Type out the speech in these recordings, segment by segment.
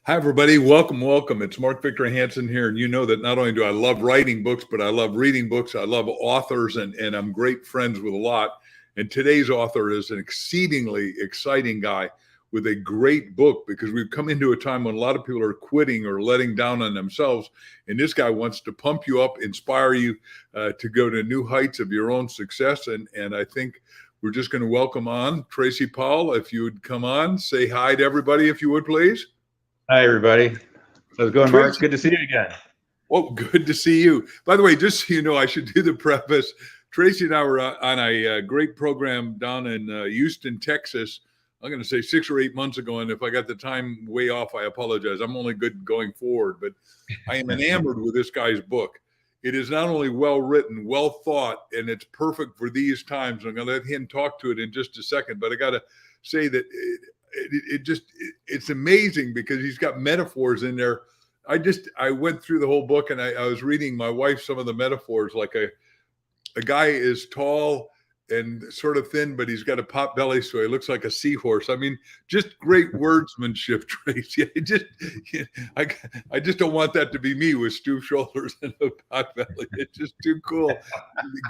Hi, everybody. Welcome, welcome. It's Mark Victor Hansen here. And you know that not only do I love writing books, but I love reading books. I love authors, and I'm great friends with a lot. And today's author is an exceedingly exciting guy with a great book because we've come into a time when a lot of people are quitting or letting down on themselves. And this guy wants to pump you up, inspire you to go to new heights of your own success. And I think we're just going to welcome on Tracy Paul. If you would come on, say hi to everybody, if you would, please. Hi, everybody. How's it going, Mark? Tracy, Good to see you again. well, good to see you. By the way, just so you know, I should do the preface. Tracy and I were on a great program down in Houston, Texas. I'm going to say 6 or 8 months ago. And if I got the time way off, I apologize. I'm only good going forward, but I am enamored with this guy's book. It is not only well written, well thought, and it's perfect for these times. I'm going to let him talk to it in just a second, but I got to say that it's amazing because he's got metaphors in there. I went through the whole book and I was reading my wife some of the metaphors, like a guy is tall and sort of thin, but he's got a pot belly, so he looks like a seahorse. I mean, just great wordsmanship, Tracy. I just don't want that to be me with stoop shoulders and a pot belly. It's just too cool.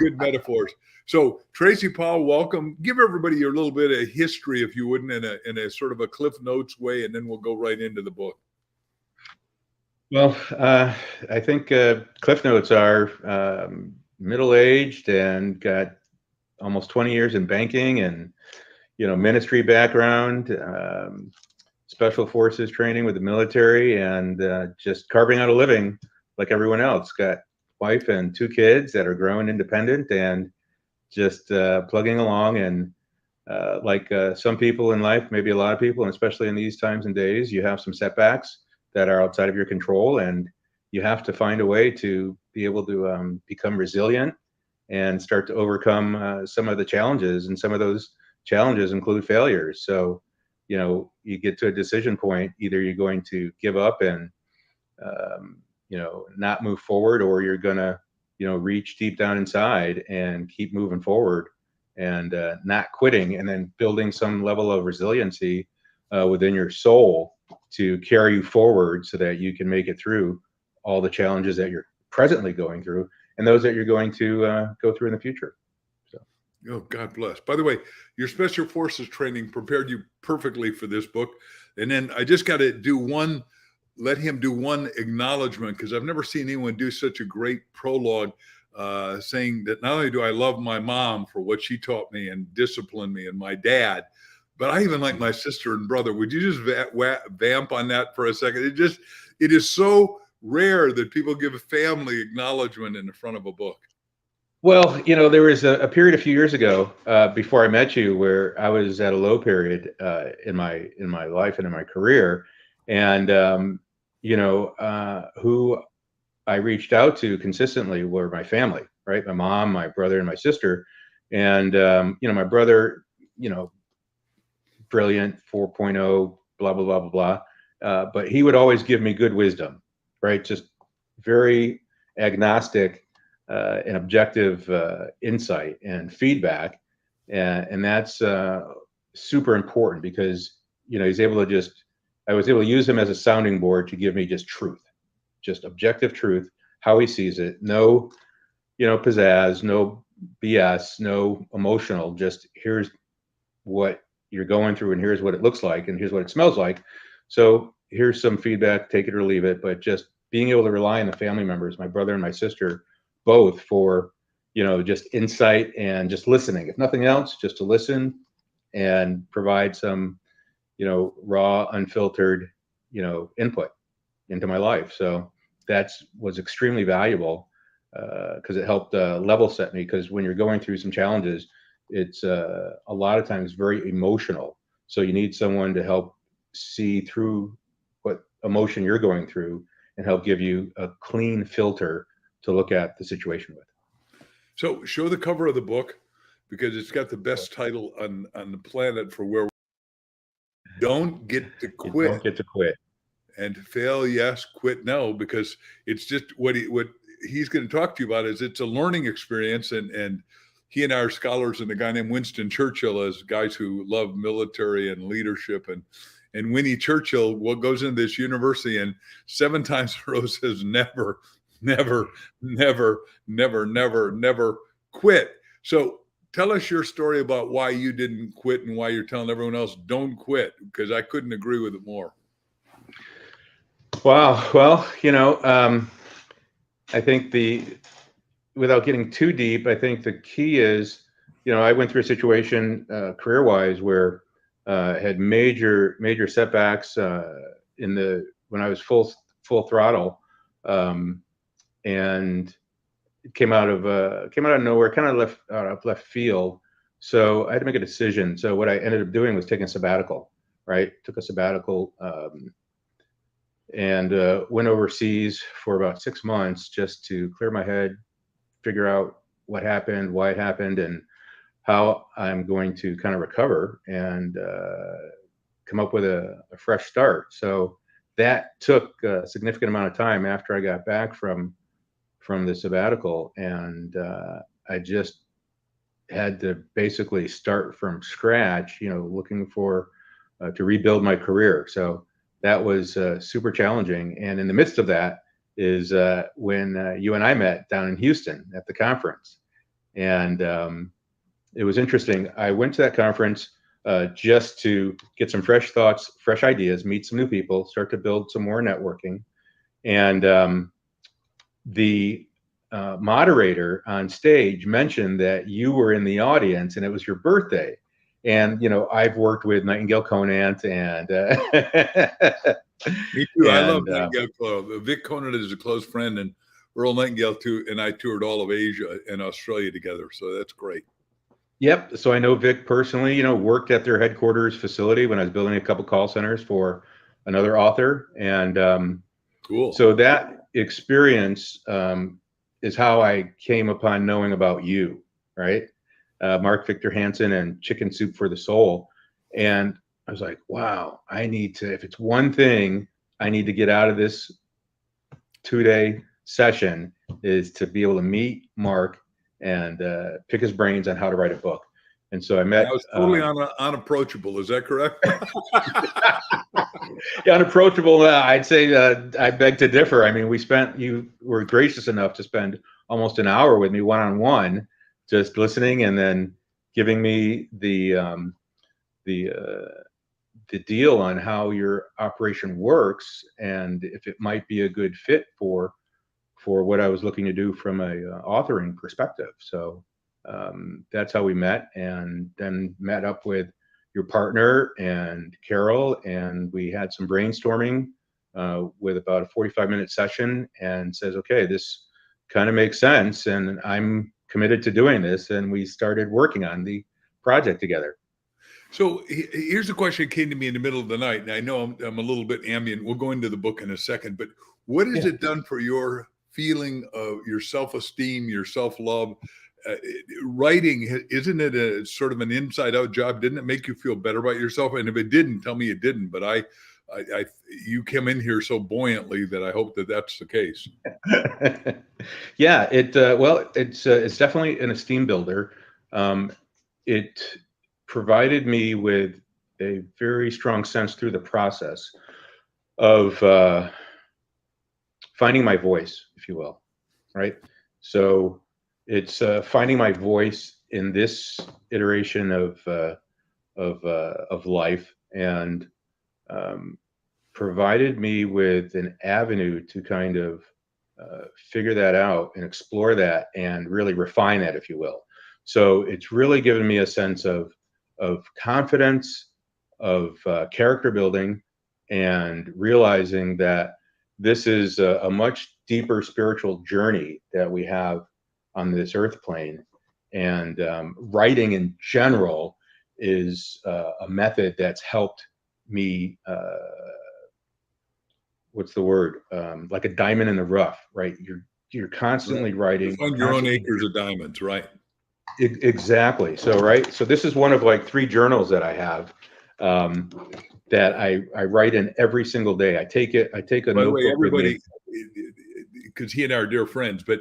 Good metaphors. So Tracy Paul, welcome. Give everybody your little bit of history, if you wouldn't, in a sort of a Cliff Notes way, and then we'll go right into the book. Well, I think Cliff Notes are middle-aged and got almost 20 years in banking and, ministry background, special forces training with the military, and just carving out a living like everyone else. Got wife and 2 kids that are growing independent and just plugging along. And like some people in life, maybe a lot of people, and especially in these times and days, you have some setbacks that are outside of your control, and you have to find a way to be able to become resilient and start to overcome some of the challenges. And some of those challenges include failures. So, you get to a decision point. Either you're going to give up and, not move forward, or you're going to, reach deep down inside and keep moving forward and not quitting, and then building some level of resiliency within your soul to carry you forward so that you can make it through all the challenges that you're presently going through and those that you're going to go through in the future. So, oh, God bless. By the way, your special forces training prepared you perfectly for this book. And then I just got to let him do one acknowledgement, because I've never seen anyone do such a great prologue, saying that not only do I love my mom for what she taught me and disciplined me, and my dad, but I even like my sister and brother. Would you just vamp on that for a second? It is so rare that people give a family acknowledgement in the front of a book. Well, there was a period a few years ago before I met you where I was at a low period in my life and in my career, and who I reached out to consistently were my family, right? My mom, my brother, and my sister. And my brother, brilliant, 4.0, blah blah blah blah blah. But he would always give me good wisdom, right? Just very agnostic and objective insight and feedback, and that's super important because he's able to I was able to use him as a sounding board to give me just truth, just objective truth, how he sees it. No, pizzazz, no BS, no emotional. Just here's what you're going through, and here's what it looks like, and here's what it smells like. So here's some feedback, take it or leave it. But just being able to rely on the family members, my brother and my sister, both for, just insight and just listening. If nothing else, just to listen and provide some, raw, unfiltered, input into my life. So was extremely valuable because it helped level set me. Because when you're going through some challenges, it's a lot of times very emotional. So you need someone to help see through what emotion you're going through and help give you a clean filter to look at the situation with. So show the cover of the book, because it's got the best title on the planet for where don't get to quit. You don't get to quit. And fail, yes. Quit, no. Because it's just what he's going to talk to you about is it's a learning experience. And he and I are scholars, and a guy named Winston Churchill as guys who love military and leadership. And Winnie Churchill, what goes into this university and 7 times in a row says never, never, never, never, never, never quit. So tell us your story about why you didn't quit and why you're telling everyone else don't quit, because I couldn't agree with it more. Wow. Well, I think without getting too deep, I think the key is, I went through a situation career-wise where had major setbacks when I was full throttle, and it came out of nowhere, kind of left field. So I had to make a decision. So what I ended up doing was taking a sabbatical. Right, took a sabbatical, and went overseas for about 6 months just to clear my head, figure out what happened, why it happened, and how I'm going to kind of recover and come up with a fresh start. So that took a significant amount of time after I got back from the sabbatical, and I just had to basically start from scratch, looking for to rebuild my career. So that was super challenging. And in the midst of that is when you and I met down in Houston at the conference. And it was interesting. I went to that conference just to get some fresh thoughts, fresh ideas, meet some new people, start to build some more networking. And the moderator on stage mentioned that you were in the audience and it was your birthday. And, I've worked with Nightingale Conant and Me too. I love Nightingale. Vic Conant is a close friend, and Earl Nightingale too, and I toured all of Asia and Australia together. So that's great. Yep. So I know Vic personally, worked at their headquarters facility when I was building a couple call centers for another author. And cool. So that experience is how I came upon knowing about you, right? Mark Victor Hansen and Chicken Soup for the Soul. And I was like, wow, if it's one thing I need to get out of this 2-day session is to be able to meet Mark and pick his brains on how to write a book. And so I met. I was totally unapproachable. Is that correct? Yeah, unapproachable. I'd say I beg to differ. I mean, you were gracious enough to spend almost an hour with me one-on-one, just listening and then giving me the deal on how your operation works and if it might be a good fit for what I was looking to do from a authoring perspective. So that's how we met, and then met up with your partner and Carol, and we had some brainstorming with about a 45-minute session, and says, okay, this kind of makes sense, and I'm committed to doing this, and we started working on the project together. So here's a question that came to me in the middle of the night, and I know I'm a little bit ambient. We'll go into the book in a second, but what has it done for your feeling of your self-esteem, your self-love? Writing, isn't it a sort of an inside-out job? Didn't it make you feel better about yourself? And if it didn't, tell me it didn't. But you came in here so buoyantly that I hope that that's the case. Yeah, it's definitely an esteem builder. It provided me with a very strong sense through the process of finding my voice, if you will, right? So it's finding my voice in this iteration of life, and provided me with an avenue to kind of figure that out and explore that and really refine that, if you will. So it's really given me a sense of confidence, of character building, and realizing that this is a much deeper spiritual journey that we have on this earth plane. And writing in general is a method that's helped me, what's the word? Like a diamond in the rough, right? You're constantly writing. You find your own acres of diamonds, right? Exactly. So, right. So this is one of like 3 journals that I have that I write in every single day. I take a By the way, notebook everybody, with me. because he and I are dear friends, but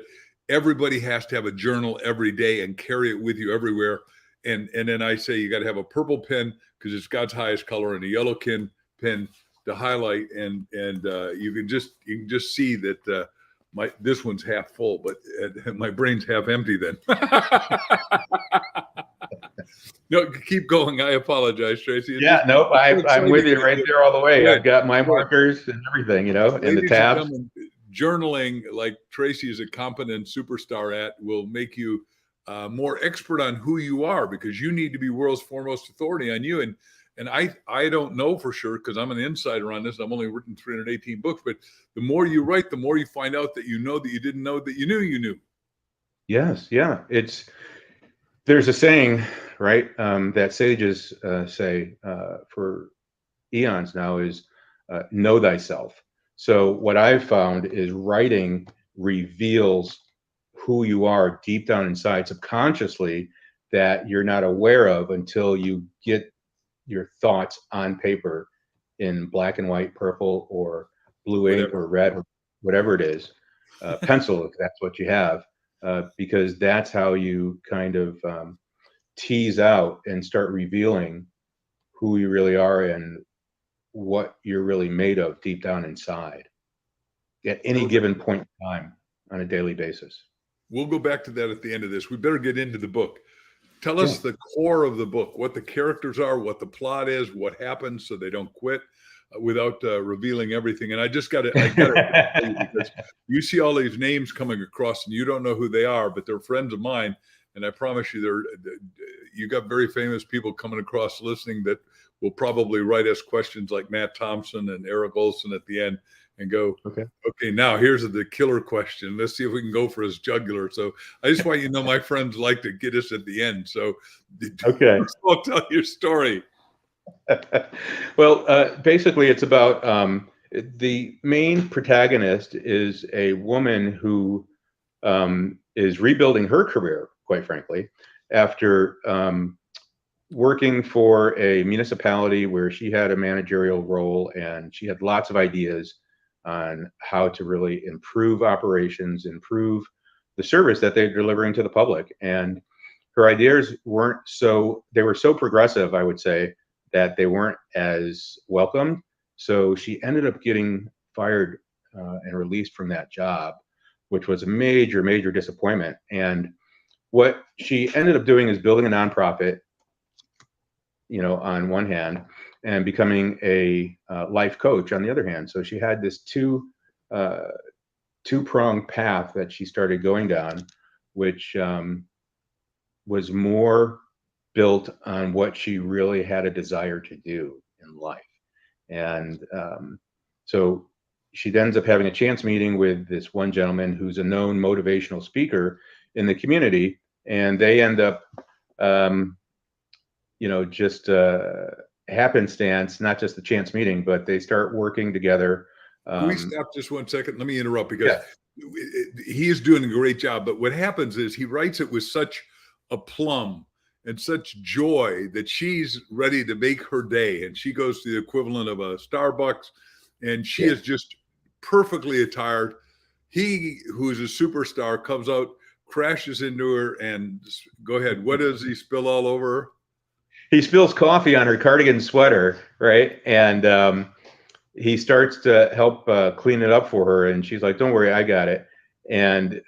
everybody has to have a journal every day and carry it with you everywhere. And then I say you got to have a purple pen because it's God's highest color, and a yellow pen pen to highlight, and you can just see that this one's half full, but my brain's half empty. Then no, keep going. I apologize, Tracy. Yeah, no, I'm with you right there all the way. I've got my markers and everything, and the Ladies tabs. and gentlemen, journaling, like Tracy is a competent superstar at, will make you more expert on who you are, because you need to be world's foremost authority on you. And I don't know for sure, because I'm an insider on this. I've only written 318 books, but the more you write, the more you find out that you know that you didn't know that you knew. Yes, yeah. There's a saying, right, that sages say for eons now is know thyself. So what I've found is writing reveals who you are deep down inside subconsciously, that you're not aware of until you get your thoughts on paper in black and white, purple or blue ink or red, or whatever it is, pencil, if that's what you have, because that's how you kind of tease out and start revealing who you really are and what you're really made of deep down inside at any given point in time on a daily basis. We'll go back to that at the end of this. We better get into the book. Tell us the core of the book, what the characters are, what the plot is, what happens so they don't quit, without revealing everything. And I got to tell you, because you see all these names coming across and you don't know who they are, but they're friends of mine. And I promise you, you got very famous people coming across listening that will probably write us questions like Matt Thompson and Eric Olson at the end, and go, okay, now here's the killer question. Let's see if we can go for his jugular. So I just want you to know my friends like to get us at the end. So I'll tell your story. Well, basically it's about the main protagonist is a woman who is rebuilding her career, quite frankly, after working for a municipality where she had a managerial role, and she had lots of ideas on how to really improve operations, improve the service that they're delivering to the public. And her ideas were so progressive, I would say, that they weren't as welcomed. So she ended up getting fired and released from that job, which was a major, major disappointment. And what she ended up doing is building a nonprofit, on one hand, and becoming a life coach on the other hand. So she had this two-pronged path that she started going down, which was more built on what she really had a desire to do in life. And so she ends up having a chance meeting with this one gentleman who's a known motivational speaker in the community, and they end up just happenstance, not just a chance meeting, but they start working together. Can we stop just 1 second? Let me interrupt, because he is doing a great job. But what happens is he writes it with such aplomb and such joy that she's ready to make her day. And she goes to the equivalent of a Starbucks, and she is just perfectly attired. He, who is a superstar, comes out, crashes into her, and go ahead. What does he spill all over her? He spills coffee on her cardigan sweater, right? And he starts to help clean it up for her, and she's like, "Don't worry, I got it." And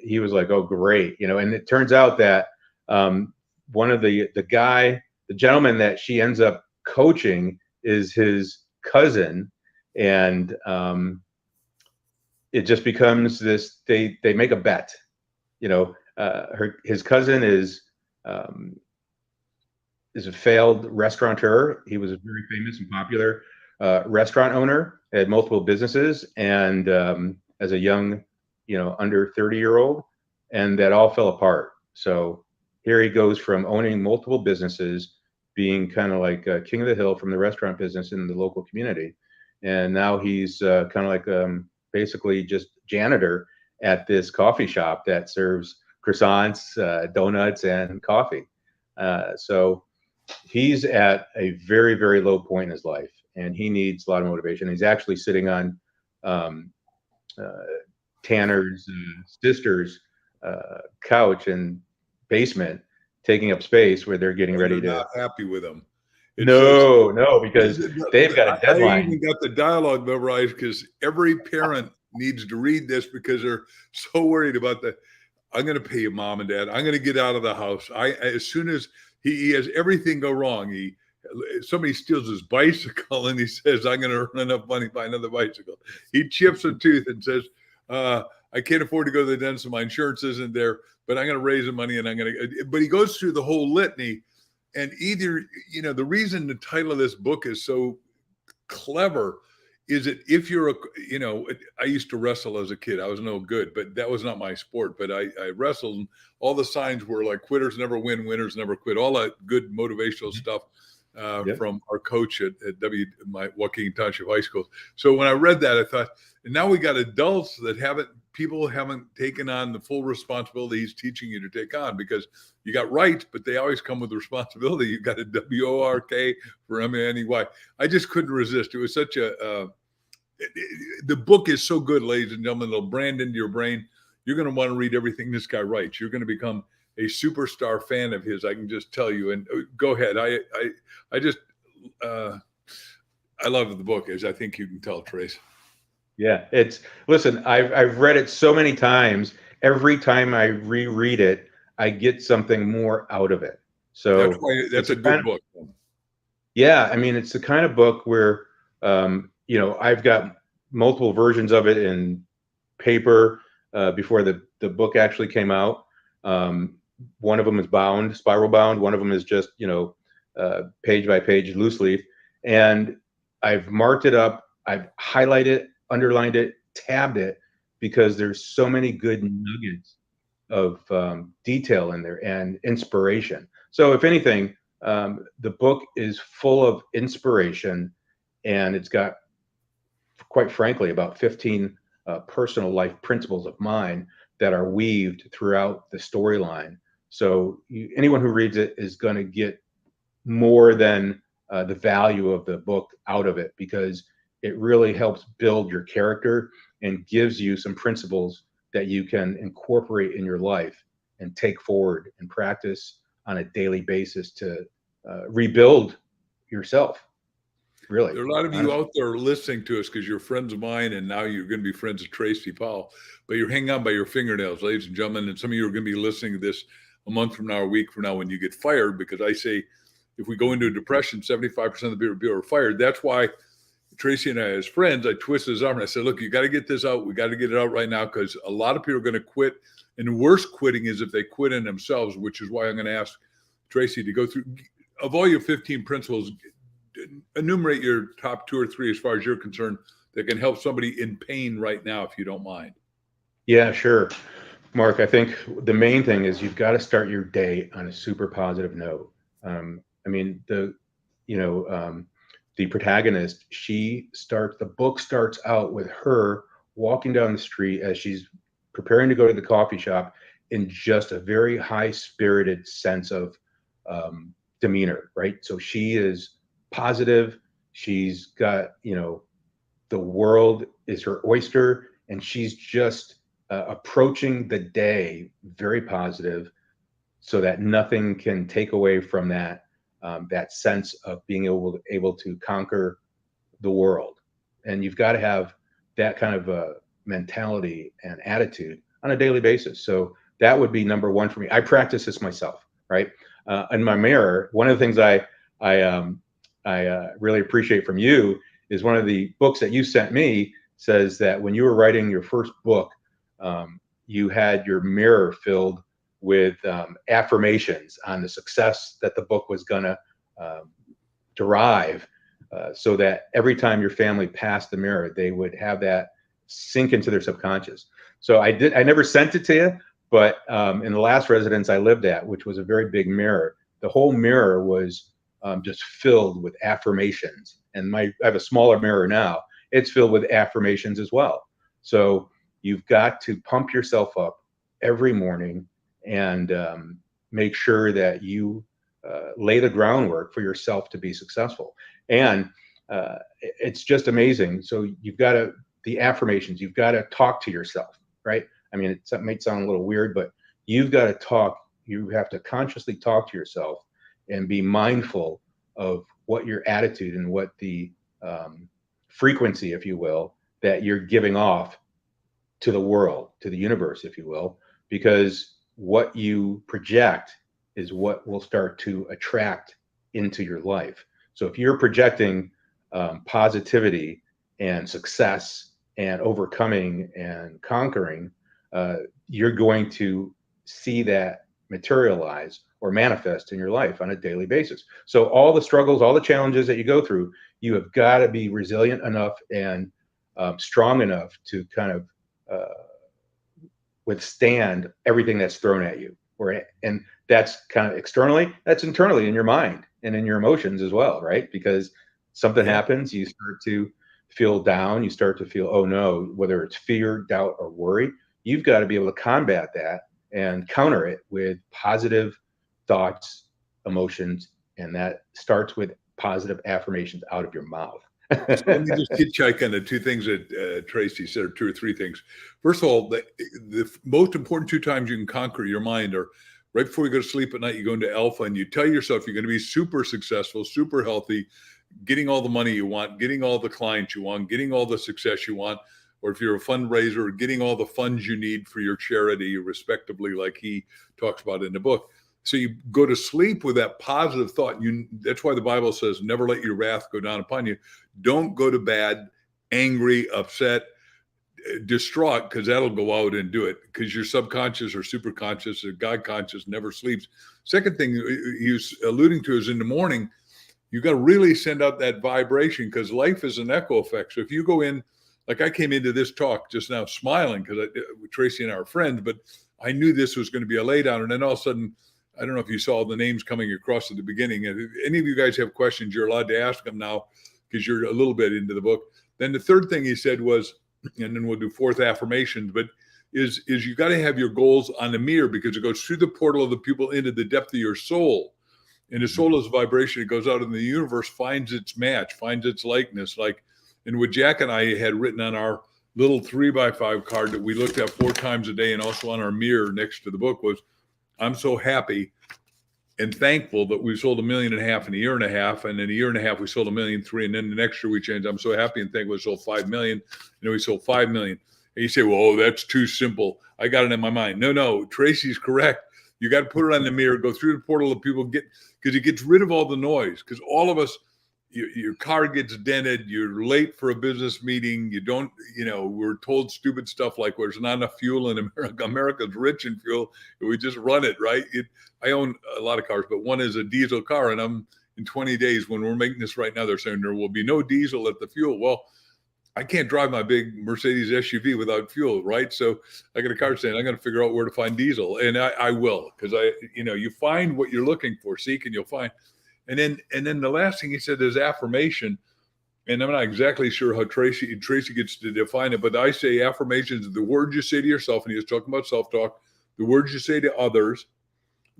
he was like, "Oh, great," And it turns out that one of the gentleman that she ends up coaching is his cousin, and it just becomes this. They make a bet. His cousin is a failed restaurateur. He was a very famous and popular restaurant owner, had multiple businesses, and as a young, under 30-year-old, and that all fell apart. So here he goes from owning multiple businesses, being kind of like king of the hill from the restaurant business in the local community, and now he's kind of like basically just janitor at this coffee shop that serves croissants, donuts, and coffee. So he's at a very, very low point in his life, and he needs a lot of motivation. He's actually sitting on Tanner's sister's couch and basement, taking up space where they're getting ready to. Not happy with him, It says, No, because they've got a I deadline. even got the dialogue memorized because every parent needs to read this because they're so worried about I'm going to pay you, mom and dad. I'm going to get out of the house. As soon as he has everything go wrong, somebody steals his bicycle and he says, I'm going to earn enough money to buy another bicycle. He chips a tooth and says, I can't afford to go to the dentist. So my insurance isn't there, but I'm going to raise the money and but he goes through the whole litany. And the reason the title of this book is so clever is that if you're I used to wrestle as a kid. I was no good, but that was not my sport. But I wrestled, and all the signs were like quitters never win, winners never quit. All that good motivational stuff from our coach at Joaquin Township High School. So when I read that, I thought, and now we got adults that people haven't taken on the full responsibility he's teaching you to take on, because you got rights, but they always come with responsibility. You got a WORK for MANEY. I just couldn't resist. It was such the book is so good, ladies and gentlemen. It'll brand into your brain. You're going to want to read everything this guy writes. You're going to become a superstar fan of his. I can just tell you. And go ahead. I love the book, as I think you can tell, Trace. Yeah, listen, I've read it so many times. Every time I reread it, I get something more out of it. So that's a good book. Yeah, I mean, it's the kind of book where I've got multiple versions of it in paper before the book actually came out. One of them is spiral bound. One of them is just page by page loose leaf, and I've marked it up. I've highlighted, underlined it, tabbed it, because there's so many good nuggets of detail in there and inspiration. So if anything, the book is full of inspiration, and it's got, quite frankly, about 15 personal life principles of mine that are weaved throughout the storyline. So anyone who reads it is going to get more than the value of the book out of it, because it really helps build your character and gives you some principles that you can incorporate in your life and take forward and practice on a daily basis to rebuild yourself. Really, there are a lot of you out there listening to us because you're friends of mine, and now you're going to be friends of Tracy Paul, but you're hanging on by your fingernails, ladies and gentlemen. And some of you are going to be listening to this a month from now, a week from now, when you get fired, because I say, if we go into a depression, 75% of the people are fired. That's why Tracy and I, as friends, I twisted his arm and I said, look, you got to get this out. We got to get it out right now, because a lot of people are going to quit. And the worst quitting is if they quit in themselves, which is why I'm going to ask Tracy to go through, of all your 15 principles, enumerate your top 2 or 3 as far as you're concerned that can help somebody in pain right now, if you don't mind. Yeah, sure. Mark, I think the main thing is you've got to start your day on a super positive note. I mean, the protagonist, the book starts out with her walking down the street as she's preparing to go to the coffee shop in just a very high-spirited sense of demeanor, right? So she is positive. She's got, the world is her oyster, and she's just approaching the day very positive, so that nothing can take away from that sense of being able to conquer the world. And you've got to have that kind of a mentality and attitude on a daily basis. So that would be number one for me. I practice this myself, right? In my mirror, one of the things I really appreciate from you is one of the books that you sent me says that when you were writing your first book, you had your mirror filled with affirmations on the success that the book was going to derive, so that every time your family passed the mirror, they would have that sink into their subconscious. So I never sent it to you, but in the last residence I lived at, which was a very big mirror, the whole mirror was just filled with affirmations. And I have a smaller mirror now. It's filled with affirmations as well. So you've got to pump yourself up every morning and make sure that you lay the groundwork for yourself to be successful. And it's just amazing. So the affirmations, you've got to talk to yourself, right? I mean, it might sound a little weird, but you've got to you have to consciously talk to yourself and be mindful of what your attitude and what the frequency, if you will, that you're giving off to the world, to the universe, if you will, because what you project is what will start to attract into your life. So if you're projecting positivity and success and overcoming and conquering, you're going to see that materialize or manifest in your life on a daily basis. So all the struggles, all the challenges that you go through, you have got to be resilient enough and strong enough to kind of withstand everything that's thrown at you. And that's kind of externally, that's internally in your mind and in your emotions as well, right? Because something happens, you start to feel down, you start to feel, oh no, whether it's fear, doubt, or worry, you've got to be able to combat that and counter it with positive thoughts, emotions, and that starts with positive affirmations out of your mouth. So let me just hitchhike on the two things that Tracy said, or two or three things. First of all, the most important two times you can conquer your mind are right before you go to sleep at night. You go into alpha and you tell yourself you're going to be super successful, super healthy, getting all the money you want, getting all the clients you want, getting all the success you want, or if you're a fundraiser, getting all the funds you need for your charity, respectively, like he talks about in the book. So you go to sleep with that positive thought. That's why the Bible says, never let your wrath go down upon you. Don't go to bed angry, upset, distraught, because that'll go out and do it, because your subconscious or superconscious or God conscious never sleeps. Second thing he was alluding to is in the morning, you got to really send out that vibration, because life is an echo effect. So if you go in, like I came into this talk just now smiling because Tracy and I are friends, but I knew this was going to be a lay down. And then all of a sudden, I don't know if you saw the names coming across at the beginning. And if any of you guys have questions, you're allowed to ask them now because you're a little bit into the book. Then the third thing he said was, and then we'll do fourth affirmations, but is you got to have your goals on the mirror, because it goes through the portal of the pupil into the depth of your soul. And the soul is a vibration. It goes out in the universe, finds its match, finds its likeness. Like, and what Jack and I had written on our little 3x5 card that we looked at 4 times a day, and also on our mirror next to the book, was, I'm so happy and thankful that we sold 1.5 million in a year and a half. And in a year and a half, we sold 1.3 million. And then the next year we changed. I'm so happy and thankful we sold 5 million. And then we sold 5 million. And you say, well, that's too simple. I got it in my mind. No, Tracy's correct. You got to put it on the mirror, go through the portal of people, because it gets rid of all the noise. Because all of us, your car gets dented, you're late for a business meeting, we're told stupid stuff like there's not enough fuel in America. America's rich in fuel. We just run it, right? I own a lot of cars, but one is a diesel car, and I'm in 20 days when we're making this right now, they're saying there will be no diesel at the fuel. Well, I can't drive my big Mercedes SUV without fuel, right? So I got a car stand. I got to figure out where to find diesel, and I will, because you find what you're looking for, seek and you'll find. And then the last thing he said is affirmation. And I'm not exactly sure how Tracy gets to define it, but I say affirmations are the words you say to yourself, and he was talking about self-talk, the words you say to others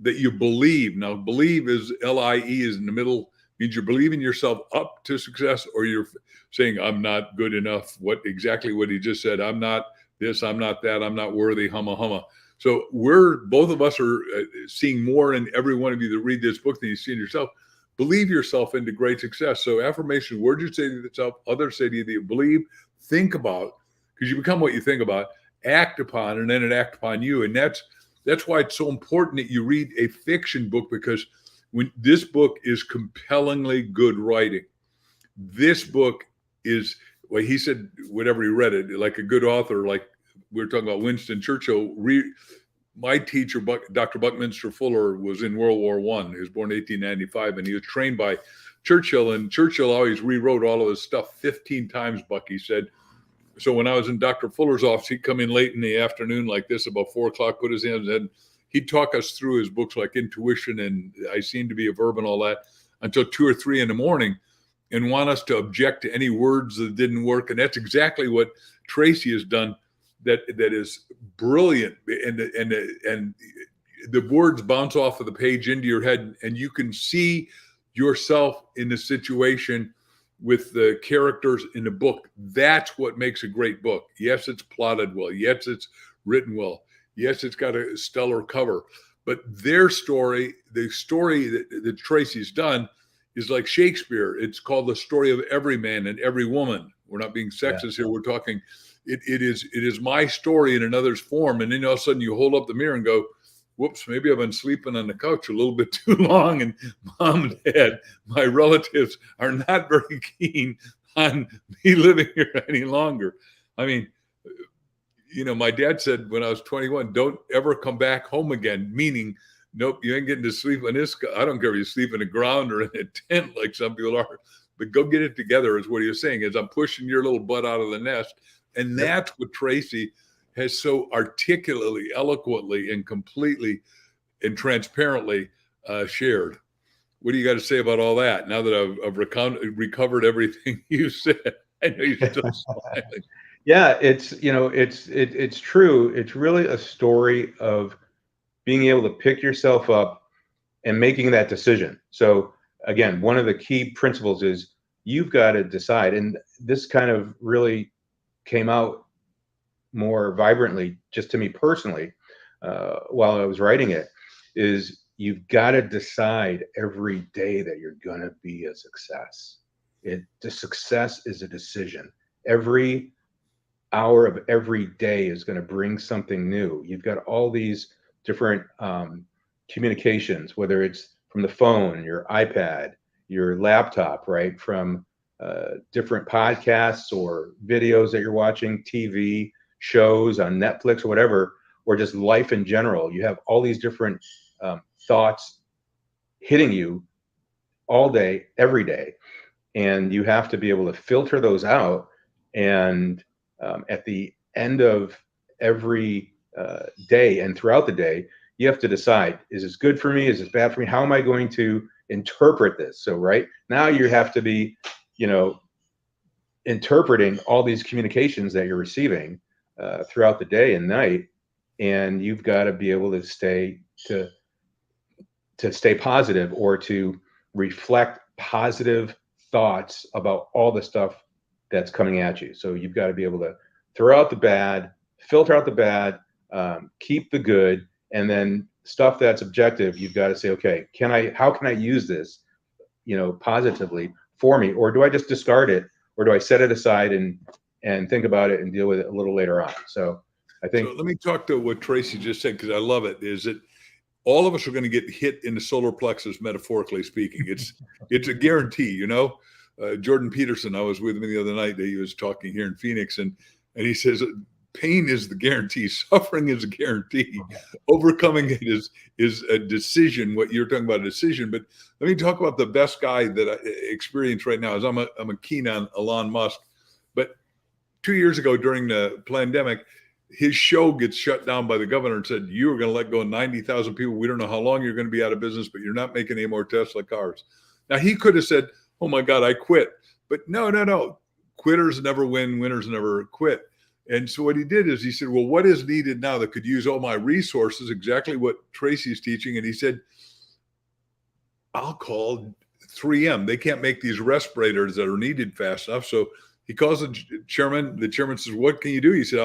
that you believe. Now, believe is L-I-E is in the middle, means you're believing yourself up to success, or you're saying, I'm not good enough. Exactly what he just said. I'm not this, I'm not that, I'm not worthy, humma. So both of us are seeing more in every one of you that read this book than you see in yourself. Believe yourself into great success. So affirmation, words you say to yourself, others say to you that you believe, think about, because you become what you think about, act upon, and then it act upon you. And that's why it's so important that you read a fiction book, because when this book is compellingly good writing. This book is, well, he said, whatever he read it, like a good author, like we were talking about Winston Churchill. My teacher, Dr. Buckminster Fuller, was in World War I. He was born in 1895, and he was trained by Churchill. And Churchill always rewrote all of his stuff 15 times, Buck, he said. So when I was in Dr. Fuller's office, he'd come in late in the afternoon like this, about 4 o'clock, put his hands in. He'd talk us through his books like Intuition and I Seem to Be a Verb and all that until 2 or 3 in the morning, and want us to object to any words that didn't work. And that's exactly what Tracy has done. That is brilliant, and the words bounce off of the page into your head, and you can see yourself in the situation with the characters in the book. That's what makes a great book. Yes, it's plotted well. Yes, it's written well. Yes, it's got a stellar cover. But their story, the story that Tracy's done, is like Shakespeare. It's called the story of every man and every woman. We're not being Yeah. sexist here. We're talking, it is my story in another's form. And then all of a sudden you hold up the mirror and go, whoops, maybe I've been sleeping on the couch a little bit too long. And mom and dad, my relatives are not very keen on me living here any longer. I mean, my dad said when I was 21, don't ever come back home again, meaning, nope, you ain't getting to sleep on this. I don't care if you sleep in the ground or in a tent like some people are, but go get it together is what he was saying, is I'm pushing your little butt out of the nest. And that's what Tracy has so articulately, eloquently, and completely and transparently shared. What do you got to say about all that now that I've recovered everything you said? I know you're still smiling. Yeah, it's true. It's really a story of being able to pick yourself up and making that decision. So again, one of the key principles is you've got to decide, and this kind of really came out more vibrantly just to me personally while I was writing it, is you've got to decide every day that you're going to be a success. The success is a decision. Every hour of every day is going to bring something new. You've got all these different communications, whether it's from the phone, your iPad, your laptop, right? From different podcasts or videos that you're watching, TV shows on Netflix or whatever, or just life in general. You have all these different thoughts hitting you all day, every day. And you have to be able to filter those out. And at the end of every day and throughout the day, you have to decide, is this good for me? Is this bad for me? How am I going to interpret this? So right now you have to be, interpreting all these communications that you're receiving throughout the day and night. And you've got to be able to stay positive, or to reflect positive thoughts about all the stuff that's coming at you. So you've got to be able to throw out the bad, filter out the bad, keep the good, and then stuff that's objective, you've got to say, okay, how can I use this, positively for me? Or do I just discard it? Or do I set it aside and think about it and deal with it a little later on? So I think. So let me talk to what Tracy just said, because I love it, is that all of us are going to get hit in the solar plexus, metaphorically speaking. It's a guarantee, Jordan Peterson, I was with him the other night. He was talking here in Phoenix, and he says, pain is the guarantee. Suffering is a guarantee. Okay. Overcoming it is a decision. What you're talking about, a decision. But let me talk about the best guy that I experience right now. Is I'm a keen on Elon Musk. But 2 years ago during the pandemic, his show gets shut down by the governor and said, you are going to let go of 90,000 people. We don't know how long you're going to be out of business, but you're not making any more Tesla cars. Now, he could have said, oh my God, I quit. But no. Quitters never win. Winners never quit. And so what he did is he said, well, what is needed now that could use all my resources? Exactly what Tracy's teaching. And he said, I'll call 3M. They can't make these respirators that are needed fast enough. So he calls the chairman. The chairman says, what can you do? He said,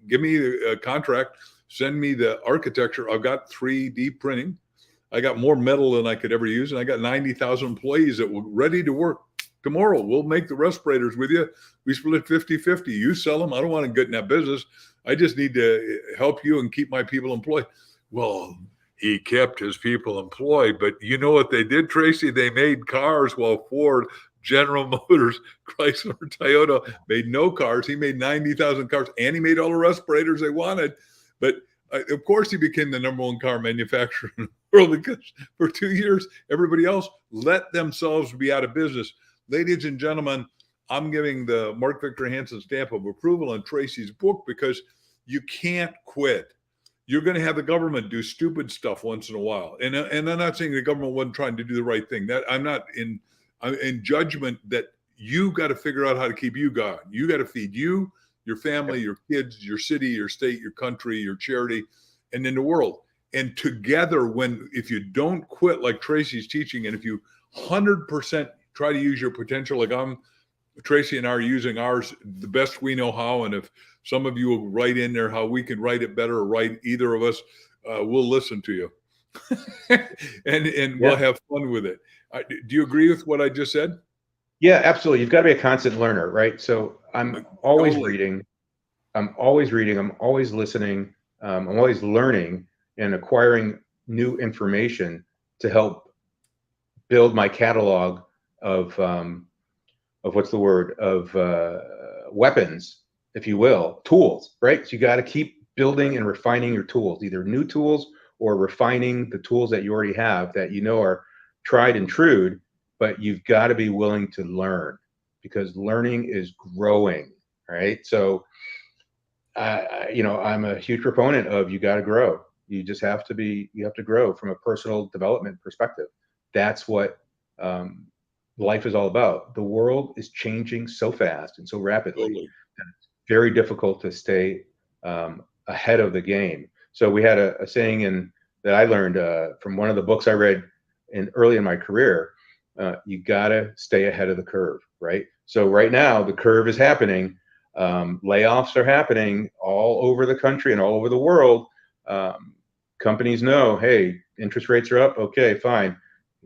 give me a contract, send me the architecture. I've got 3D printing. I got more metal than I could ever use. And I got 90,000 employees that were ready to work tomorrow. We'll make the respirators with you. We split 50-50. You sell them. I don't want to get in that business. I just need to help you and keep my people employed. Well, he kept his people employed, but you know what they did, Tracy? They made cars while Ford, General Motors, Chrysler, Toyota made no cars. He made 90,000 cars, and he made all the respirators they wanted. But of course, he became the number one car manufacturer in the world, because for 2 years, everybody else let themselves be out of business. Ladies and gentlemen, I'm giving the Mark Victor Hansen stamp of approval on Tracy's book, because you can't quit. You're going to have the government do stupid stuff once in a while. And I'm not saying the government wasn't trying to do the right thing. That I'm in judgment that you got to figure out how to keep you going. You got to feed you, your family, your kids, your city, your state, your country, your charity, and then the world. And together, if you don't quit like Tracy's teaching, and if you 100% try to use your potential, like Tracy and I are using ours the best we know how. And if some of you will write in there how we can write it better, or write either of us, we'll listen to you. and we'll Yeah. have fun with it. Do you agree with what I just said? Yeah, absolutely. You've got to be a constant learner, right? So I'm always Totally. reading. I'm always reading. I'm always listening. I'm always learning and acquiring new information to help build my catalog of what's the word of weapons, if you will, tools, right? So you got to keep building and refining your tools, either new tools or refining the tools that you already have that you know are tried and true, but you've got to be willing to learn because learning is growing, right? So, I'm a huge proponent of you got to grow. You just have to you have to grow from a personal development perspective. That's what life is all about. The world is changing so fast and so rapidly Totally. that it's very difficult to stay ahead of the game. So we had a saying that I learned from one of the books I read early in my career. You gotta stay ahead of the curve, right? So right now the curve is happening. Layoffs are happening all over the country and all over the world. Companies know, hey, interest rates are up. Okay, fine.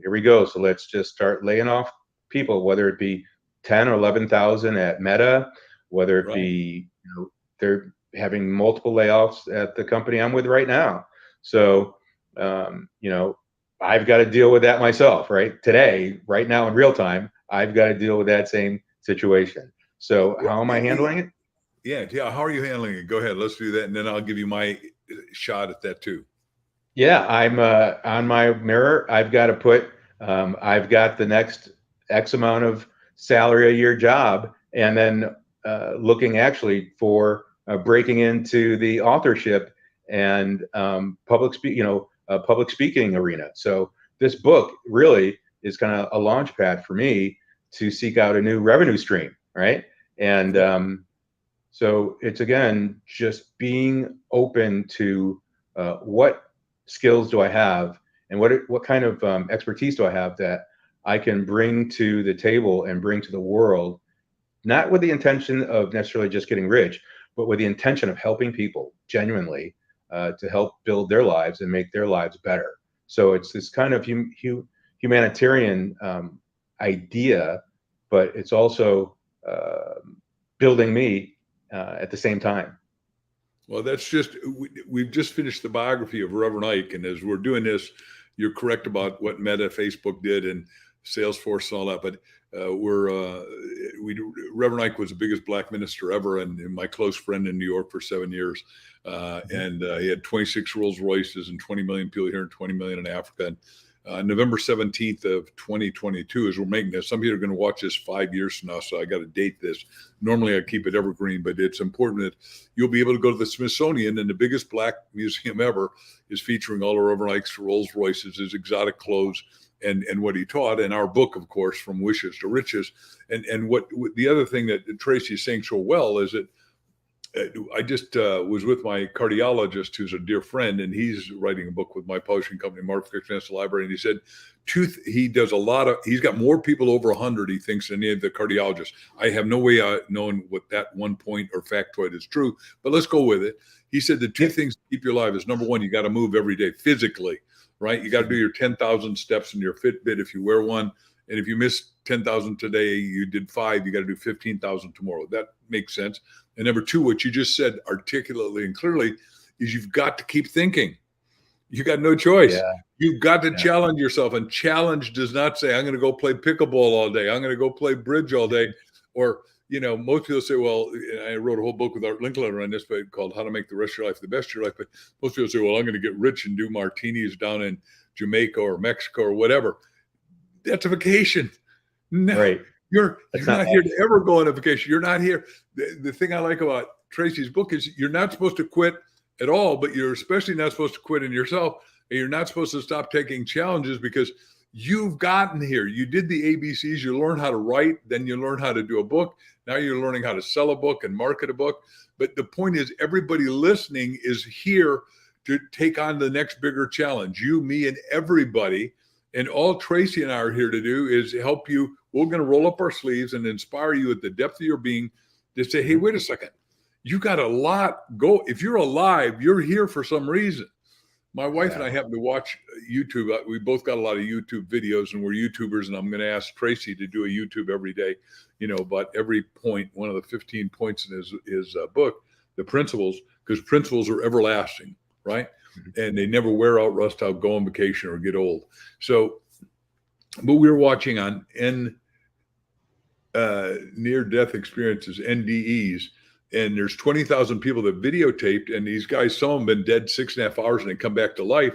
Here we go. So let's just start laying off people, whether it be 10 or 11,000 at Meta, whether it Right. be, they're having multiple layoffs at the company I'm with right now. So, I've got to deal with that myself, right? Today, right now in real time, I've got to deal with that same situation. So how am I handling it? Yeah. How are you handling it? Go ahead. Let's do that, and then I'll give you my shot at that too. Yeah, I'm on my mirror. I've got to put, I've got the next X amount of salary a year job, and then looking actually for breaking into the authorship and public speaking arena. So this book really is kind of a launch pad for me to seek out a new revenue stream, right? And so it's again just being open to what skills do I have, and what kind of expertise do I have that I can bring to the table and bring to the world, not with the intention of necessarily just getting rich, but with the intention of helping people genuinely to help build their lives and make their lives better. So it's this kind of humanitarian idea, but it's also building me at the same time. Well, we've just finished the biography of Reverend Ike. And as we're doing this, you're correct about what Meta, Facebook did and Salesforce and all that. But Reverend Ike was the biggest black minister ever, and my close friend in New York for 7 years. And he had 26 Rolls Royces and 20 million people here and 20 million in Africa. And November 17th of 2022, as we're making this, some people are going to watch this 5 years from now, so I got to date this. Normally I keep it evergreen, but it's important that you'll be able to go to the Smithsonian, and the biggest black museum ever is featuring all of Reverend Ike's Rolls Royces, his exotic clothes, and what he taught, and our book, of course, From Wishes to Riches. And what the other thing that Tracy is saying so well is that I just was with my cardiologist, who's a dear friend, and he's writing a book with my publishing company, Mark Financial Library. And he said, he does he's got more people over 100, he thinks, than any of the cardiologists. I have no way of knowing what that one point or factoid is true, but let's go with it. He said the two things to keep you alive is, number one, you got to move every day physically, right? You got to do your 10,000 steps in your Fitbit if you wear one. And if you miss 10,000 today, you did 5, you got to do 15,000 tomorrow. That makes sense. And number two, what you just said articulately and clearly is you've got to keep thinking. You got no choice. Yeah. You've got to challenge yourself. And challenge does not say, I'm going to go play pickleball all day. I'm going to go play bridge all day. Or, most people say, well, I wrote a whole book with Art Linkletter on this, but called How to Make the Rest of Your Life the Best of Your Life. But most people say, well, I'm going to get rich and do martinis down in Jamaica or Mexico or whatever. That's a vacation. No, Right. You're not here to ever go on a vacation. You're not here. The thing I like about Tracy's book is you're not supposed to quit at all, but you're especially not supposed to quit in yourself. And you're not supposed to stop taking challenges because you've gotten here. You did the ABCs. You learned how to write. Then you learn how to do a book. Now you're learning how to sell a book and market a book. But the point is, everybody listening is here to take on the next bigger challenge. You, me, and everybody. And all Tracy and I are here to do is help you. We're going to roll up our sleeves and inspire you at the depth of your being to say, hey, wait a second. You got a lot go. If you're alive, you're here for some reason. My wife and I happen to watch YouTube. We both got a lot of YouTube videos, and we're YouTubers. And I'm going to ask Tracy to do a YouTube every day, about every point, one of the 15 points in his book, the principles, because principles are everlasting, right? And they never wear out, rust out, go on vacation, or get old. So, but we were watching on near-death experiences, NDEs, and there's 20,000 people that videotaped, and these guys, some of them been dead 6.5 hours and they come back to life.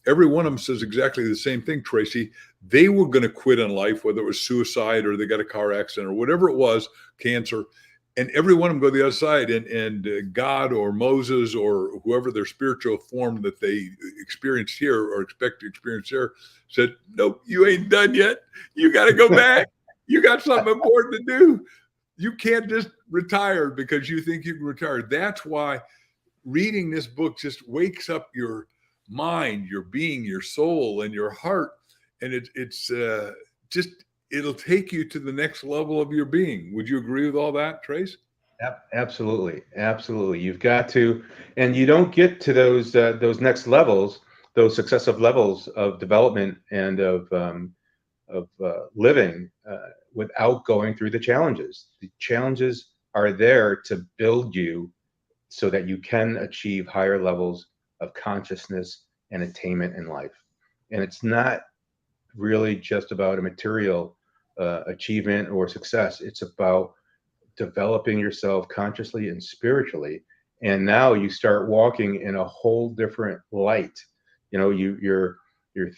Every one of them says exactly the same thing, Tracy. They were going to quit on life, whether it was suicide or they got a car accident or whatever it was, cancer. And every one of them go to the other side, and God or Moses or whoever their spiritual form that they experienced here or expect to experience there said, nope, you ain't done yet. You got to go back. You got something important to do. You can't just retire because you think you can retire. That's why reading this book just wakes up your mind, your being, your soul, and your heart. And it'll take you to the next level of your being. Would you agree with all that, Trace? Absolutely. Absolutely. You've got to, and you don't get to those next levels, those successive levels of development and of living without going through the challenges. The challenges are there to build you so that you can achieve higher levels of consciousness and attainment in life. And it's not really just about a material achievement or success. It's about developing yourself consciously and spiritually. And now you start walking in a whole different light. Your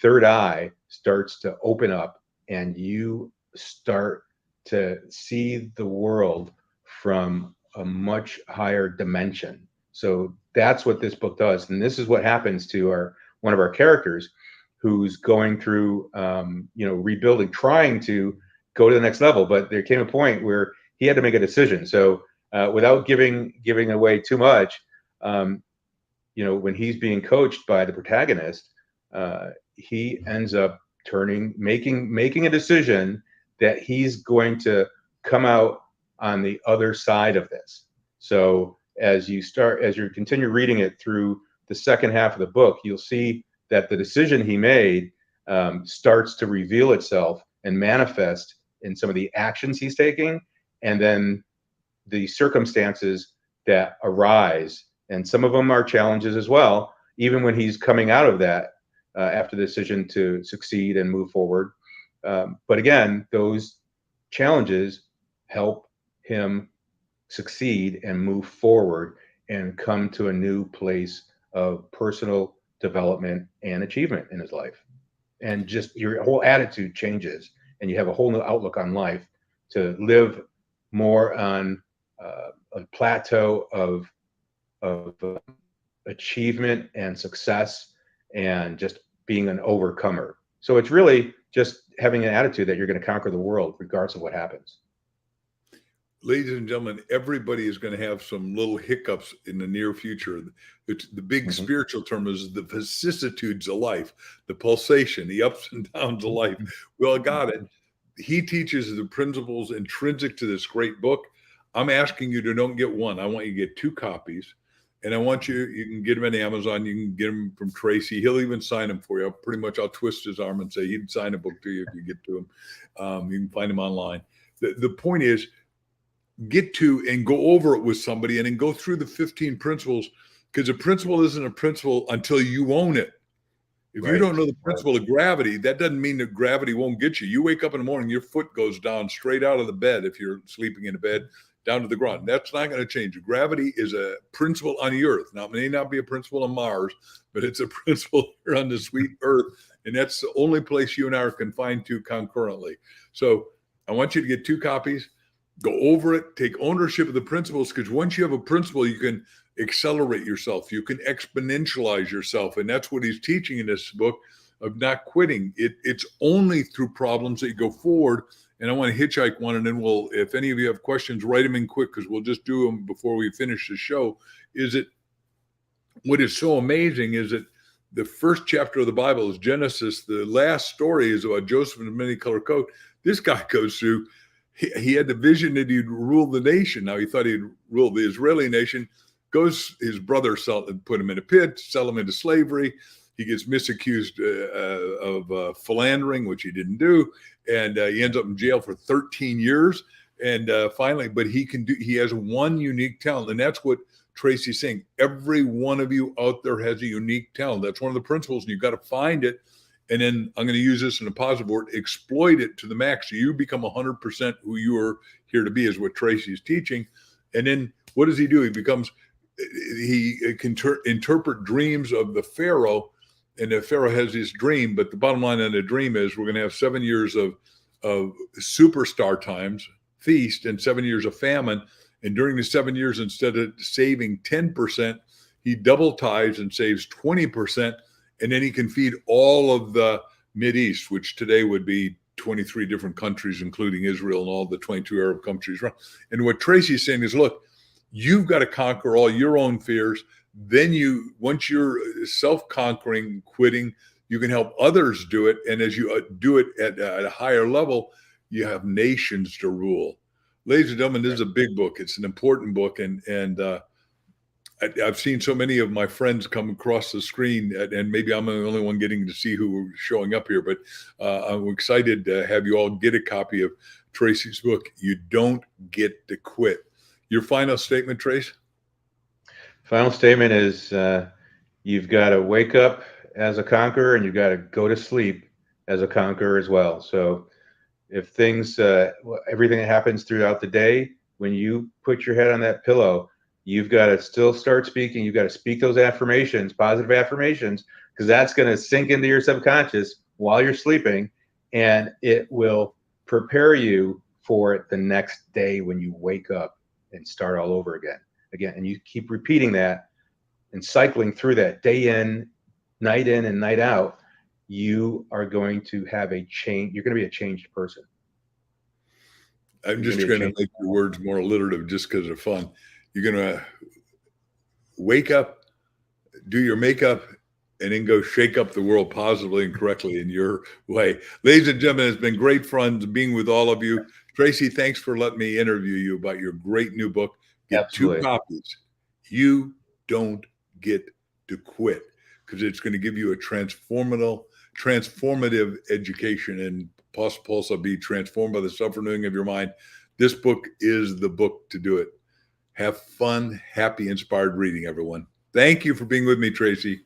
third eye starts to open up, and you start to see the world from a much higher dimension. So that's what this book does. And this is what happens to one of our characters who's going through, rebuilding, trying to go to the next level. But there came a point where he had to make a decision. So without giving away too much, when he's being coached by the protagonist, he ends up making a decision that he's going to come out on the other side of this. So as you continue reading it through the second half of the book, you'll see that the decision he made starts to reveal itself and manifest in some of the actions he's taking, and then the circumstances that arise. And some of them are challenges as well, even when he's coming out of that after the decision to succeed and move forward. But again, those challenges help him succeed and move forward and come to a new place of personal development and achievement in his life. And just your whole attitude changes, and you have a whole new outlook on life to live more on a plateau of achievement and success and just being an overcomer. So it's really just having an attitude that you're going to conquer the world regardless of what happens. Ladies and gentlemen, everybody is going to have some little hiccups in the near future. The big spiritual term is the vicissitudes of life, the pulsation, the ups and downs of life. We all got it. He teaches the principles intrinsic to this great book. I'm asking you to don't get one. I want you to get 2 copies. And I want you can get them on Amazon. You can get them from Tracy. He'll even sign them for you. I'll twist his arm and say he'd sign a book to you if you get to him. You can find them online. The point is, get to and go over it with somebody and then go through the 15 principles, because a principle isn't a principle until you own it. If you don't know the principle of gravity, that doesn't mean that gravity won't get you. You wake up in the morning, your foot goes down straight out of the bed if you're sleeping in a bed, down to the ground. That's not going to change. Gravity is a principle on the earth. Now, it may not be a principle on Mars, but it's a principle here on the sweet earth. And that's the only place you and I are confined to concurrently. So I want you to get 2 copies, go over it, take ownership of the principles, because once you have a principle, you can accelerate yourself. You can exponentialize yourself. And that's what he's teaching in this book of not quitting. It's only through problems that you go forward. And I want to hitchhike one, and then if any of you have questions, write them in quick, because we'll just do them before we finish the show. What is so amazing is that the first chapter of the Bible is Genesis. The last story is about Joseph in the many-colored coat. This guy goes through, he had the vision that he'd rule the nation. Now he thought he'd rule the Israeli nation. His brother put him in a pit, sell him into slavery. He gets misaccused of philandering, which he didn't do, and he ends up in jail for 13 years. And finally, but he has one unique talent, and that's what Tracy's saying. Every one of you out there has a unique talent. That's one of the principles, and you've got to find it. And then I'm going to use this in a positive word, exploit it to the max. So you become 100% who you are here to be, is what Tracy's teaching. And then what does he do? He can interpret dreams of the Pharaoh, and the Pharaoh has this dream. But the bottom line on the dream is we're going to have 7 years of superstar times, feast, and 7 years of famine. And during the 7 years, instead of saving 10%, he double ties and saves 20%. And then he can feed all of the Mideast, which today would be 23 different countries, including Israel and all the 22 Arab countries. And what Tracy's saying is, look, you've got to conquer all your own fears. Then once you're self-conquering, quitting, you can help others do it. And as you do it at a higher level, you have nations to rule. Ladies and gentlemen, this is a big book. It's an important book. And I've seen so many of my friends come across the screen, and maybe I'm the only one getting to see who's showing up here, but I'm excited to have you all get a copy of Tracy's book, You Don't Get to Quit. Your final statement, Trace? Final statement is you've got to wake up as a conqueror, and you've got to go to sleep as a conqueror as well. So if things, everything that happens throughout the day, when you put your head on that pillow, you've got to still start speaking. You've got to speak those affirmations, positive affirmations, because that's going to sink into your subconscious while you're sleeping, and it will prepare you for the next day when you wake up and start all over again. And you keep repeating that and cycling through that day in and night out. You are going to have a change. You're going to be a changed person. I'm just going to make your words more alliterative just because they're fun. You're going to wake up, do your makeup, and then go shake up the world positively and correctly in your way. Ladies and gentlemen, it's been great fun being with all of you. Tracy, thanks for letting me interview you about your great new book. Get Absolutely. 2 copies. You Don't Get to Quit, because it's going to give you a transformative education, and also be transformed by the self-renewing of your mind. This book is the book to do it. Have fun, happy, inspired reading, everyone. Thank you for being with me, Tracy.